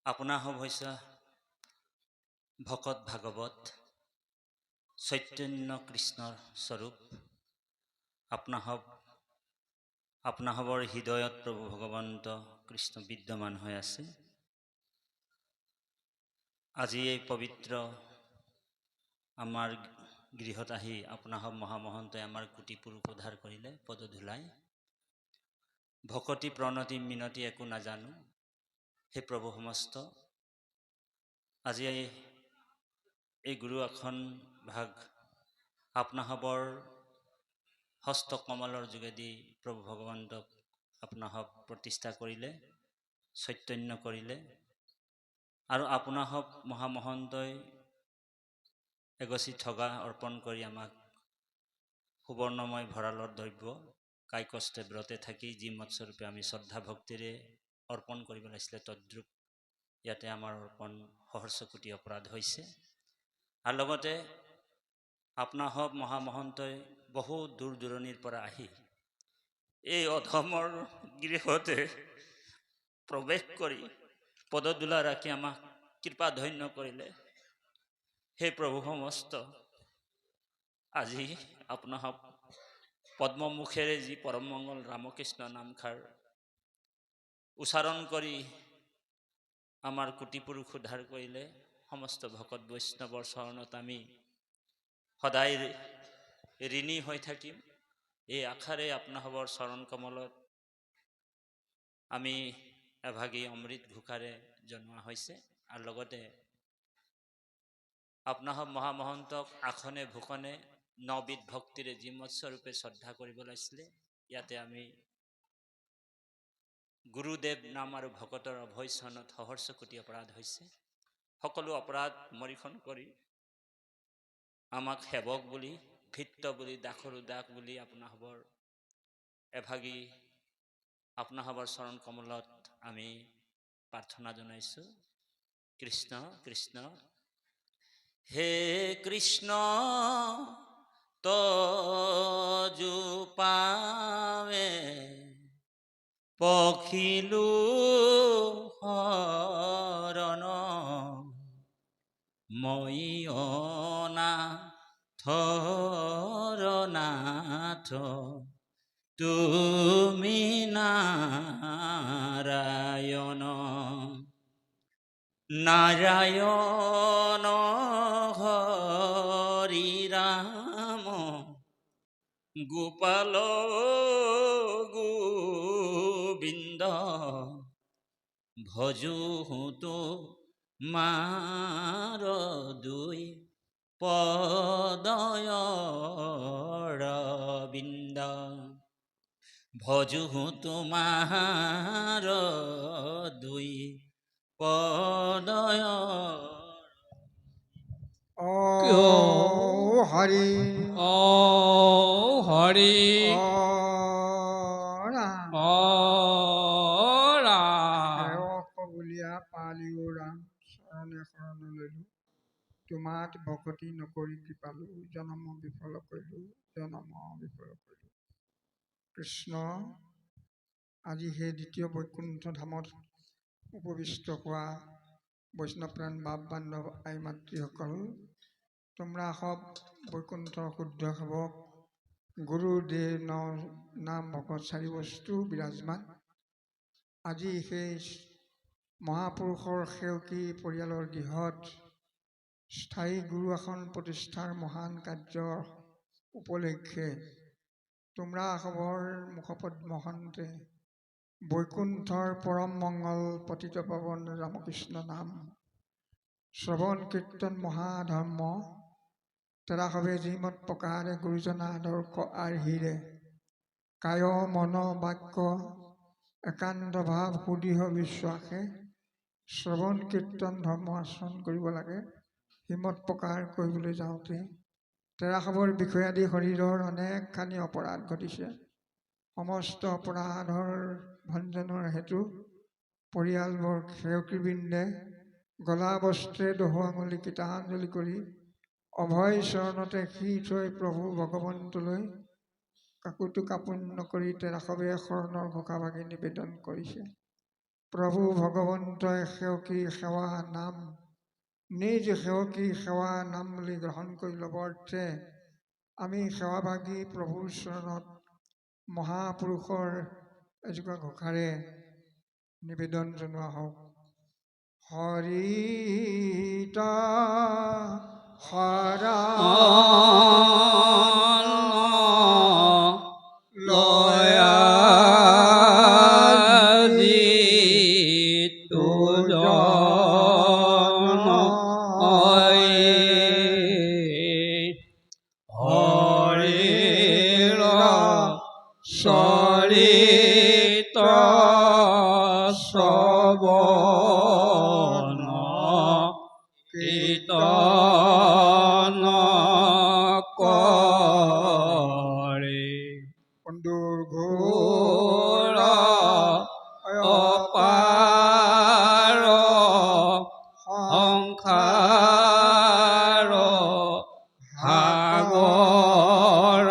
আপোনাৰ সব হৈছে ভকত ভাগৱত চৈতন্য কৃষ্ণৰ স্বৰূপ। আপোনাসৱৰ হৃদয়ত প্ৰভু ভগৱন্ত কৃষ্ণ বিদ্যমান হৈ আছে। আজি এই পবিত্ৰ আমাৰ গৃহত আহি আপোনাসৱ মহামহন্তই আমাৰ কোটি পুৰুষ উদ্ধাৰ কৰিলে পদধূলাই। ভকতি প্ৰণতি মিনতি একো নাজানো হে প্ৰভু সমস্ত। আজি এই গুৰু আসন ভাগ আপোনাসৱৰ হস্ত কমলৰ যোগেদি প্ৰভু ভগৱন্তক আপোনাসৱ প্ৰতিষ্ঠা কৰিলে, চৈতন্য কৰিলে। আৰু আপোনাসৱ মহামহন্তই এগছি ঠগা অৰ্পণ কৰি আমাক সুবৰ্ণময় ভঁৰালৰ দ্ৰব্য কাই কষ্টে ব্ৰতে থাকি যি মৎস্বৰূপে আমি শ্ৰদ্ধা ভক্তিৰে অৰ্পণ কৰিব লাগিছিলে তদ্ৰূপ ইয়াতে আমাৰ অৰ্পণ সহস্ৰ কোটি অপৰাধ হৈছে। আৰু লগতে আপোনাসৱ মহামহন্তই বহু দূৰ দূৰণিৰ পৰা আহি এই অধমৰ গৃহতে প্ৰৱেশ কৰি পদধূলা ৰাখি আমাক কৃপা ধন্য কৰিলে। হে প্ৰভু সমস্ত, আজি আপোনাসৱ পদ্মমুখেৰে যি পৰম মংগল ৰামকৃষ্ণ নামষাৰ উচ্চাৰণ কৰি আমাৰ কোটি পুৰুষ উদ্ধাৰ কৰিলে। সমস্ত ভকত বৈষ্ণৱৰ চৰণত আমি সদায় ঋণী হৈ থাকিম। এই আশাৰে আপোনাসৱৰ চৰণ কমলত আমি এভাগী অমৃত ঘোষাৰে জনোৱা হৈছে। আৰু লগতে আপোনাসৱ মহামহন্তক আসনে ভূষণে নবিধ ভক্তিৰে জিমৎস্বৰূপে শ্ৰদ্ধা কৰিব লাগিছিলে। ইয়াতে আমি গুৰুদেৱ নাম আৰু ভকতৰ অভয়চৰণত সহস্ৰ কোটি অপৰাধ হৈছে। সকলো অপৰাধ মৰিখন কৰি আমাক সেৱক বুলি ভিত্ত বুলি দাসৰু দাস বুলি আপোনাসৱৰ এভাগী আপোনাসৱৰ চৰণ কমলত আমি প্ৰাৰ্থনা জনাইছোঁ। কৃষ্ণ কৃষ্ণ হে কৃষ্ণ তজু পাৱে পখিলো শৰণ মই অনাথ তুমি নাৰায়ণ নাৰায়ণ হৰি ৰাম গোপাল গোবিন্দ ভজো তোমাৰ দুই পদয় ৰবিন্দ ভজো তোমাৰ দুই পদয়। ও হৰি ও হৰি ও ৰাম ও ৰাম সেৱক বুলিয়া পালিও ৰাম শৰণে শৰণ ললো তোমাত ভকতি নকৰি কৃপালো জনম বিফল কৰিলো কৃষ্ণ আজি সেই দ্বিতীয় বৈকুণ্ঠ ধামত উপবিষ্ট হোৱা বৈষ্ণৱপ্ৰাণ বাপ বান্ধৱ আই মাতৃসকল, তোমৰা সব বৈকুণ্ঠৰ শুদ্ধ সেৱক গুৰুদেৱ নাম ভকত চাৰি বস্তু বিৰাজমান। আজি সেই মহাপুৰুষৰ সেৱকী পৰিয়ালৰ গৃহত স্থায়ী গুৰু আসন প্ৰতিষ্ঠাৰ মহান কাৰ্যৰ উপলক্ষে তোমৰা সবৰ মুখপদ্মহন্তে বৈকুণ্ঠৰ পৰম মংগল পতিত পাৱন ৰামকৃষ্ণ নাম শ্ৰৱণ কীৰ্তন মহাধৰ্ম তেৰাসৱে যিমত প্ৰকাৰে গুৰুজন আদৰ্শ আৰ্হিৰে কায় মন বাক্য একান্ত ভাৱ সুদৃঢ় বিশ্বাসে শ্ৰৱণ কীৰ্তন ধৰ্ম আচৰণ কৰিব লাগে। হিমত প্ৰকাৰ কৰিবলৈ যাওঁতে তেৰাসৱৰ বিষয়াদি শৰীৰৰ অনেকখানি অপৰাধ ঘটিছে। সমস্ত অপৰাধৰ ভঞ্জনৰ হেতু পৰিয়ালবৰ সেৱকীবৃন্দে গলা বস্ত্ৰে দহু আঙুলি কীৰ্তনাঞ্জলি কৰি অভয় চৰণতে শিৰ থৈ প্ৰভু ভগৱন্তলৈ কাকুটো কাপোন নকৰি তেৰাসৱে শৰণৰ ঘোষাভাগি নিবেদন কৰিছে। প্ৰভু ভগৱন্তই সেৱকী সেৱা নাম নিজ সেৱকী সেৱা নাম বুলি গ্ৰহণ কৰি ল'ব অৰ্থে আমি সেৱাভাগী প্ৰভুৰ চৰণত মহাপুৰুষৰ এজোপা ঘোষাৰে নিবেদন জনোৱা হওক। হৰিতা হৰা চৰিত শ্ৰৱণ কীৰ্তন কৰে বন্ধুৰ ঘোৰ অপাৰ অপাৰ সংসাৰ সাগৰ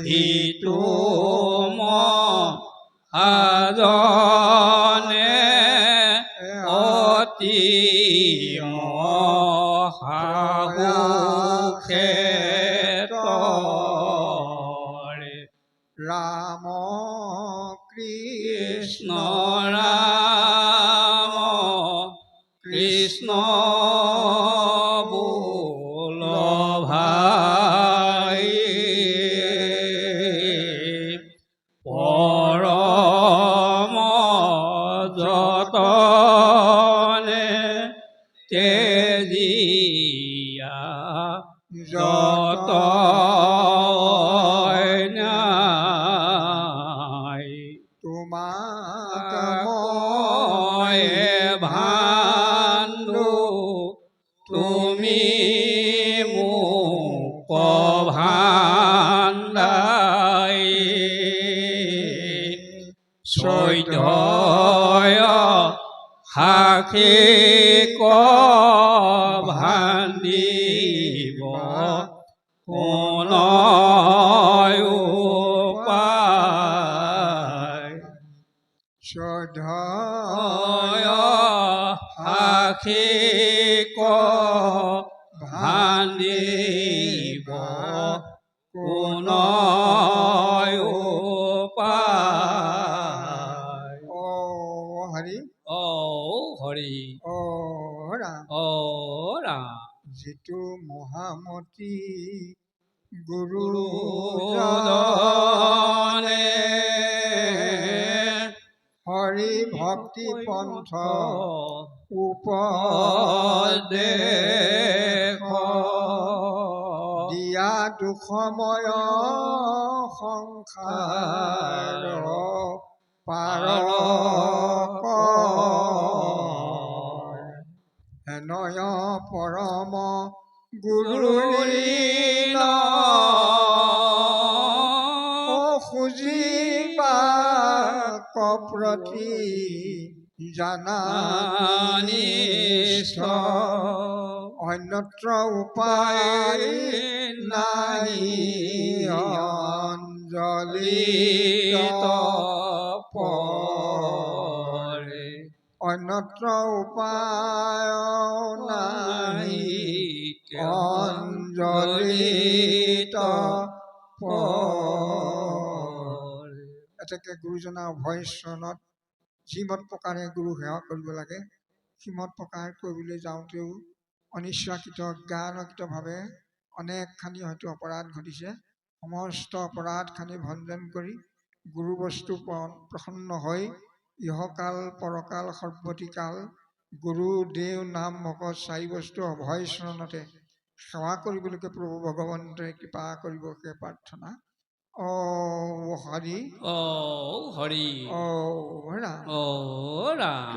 হিতু মহাজনে অতি সাহুষে তৰে ৰাম কৃষ্ণ কৃষ্ণ ৰাম কৃষ্ণ বোল ভাই পৰম যতনে তেজিয়া যত তোমাক মই ভাণ্ডো তুমি মোক ভাণ্ডাই চৈধ্যয় সাক্ষী ক ভাণ্ডিব কোন উপায় শ্ৰদ্ধা সাক্ষী ক ভাণ্ডিব কোন উপায় ও হৰি ও হৰি ও ৰাম ও ৰাম যিটো মহামতি গুৰু গুৰুজনে হৰি ভক্তি পন্থ উপদেশ দিয়া দুখময় সংসাৰ পাৰ হেনয় পৰম গুৰুৰ খুজিবা কপ্ৰতি জানানিষ্ঠ অন্যত্ৰ উপায় নাই অঞ্জলি পৰে অন্যত্ৰ উপায় নাই অঞ্জলিত পৰে। এতেকে গুৰুজনাৰ অভয় চৰণত যিমত প্ৰকাৰে গুৰু সেৱা কৰিব লাগে সিমত প্ৰকাৰ কৰিবলৈ যাওঁতেও অনিচ্ছাকৃত জ্ঞানকৃতভাৱে অনেকখানি হয়তো অপৰাধ ঘটিছে। সমস্ত অপৰাধখানি ভঞ্জন কৰি গুৰু বস্তু প্ৰসন্ন হৈ ইহকাল পৰকাল সৰ্বতিকাল গুৰু দেও নাম ভকত চাৰি বস্তু অভয় চৰণতে সেৱা কৰিবলৈকে প্ৰভু ভগৱন্তই কৃপা কৰিব সেই প্ৰাৰ্থনা। ও হৰি ও হৰি ও ৰাম ও ৰাম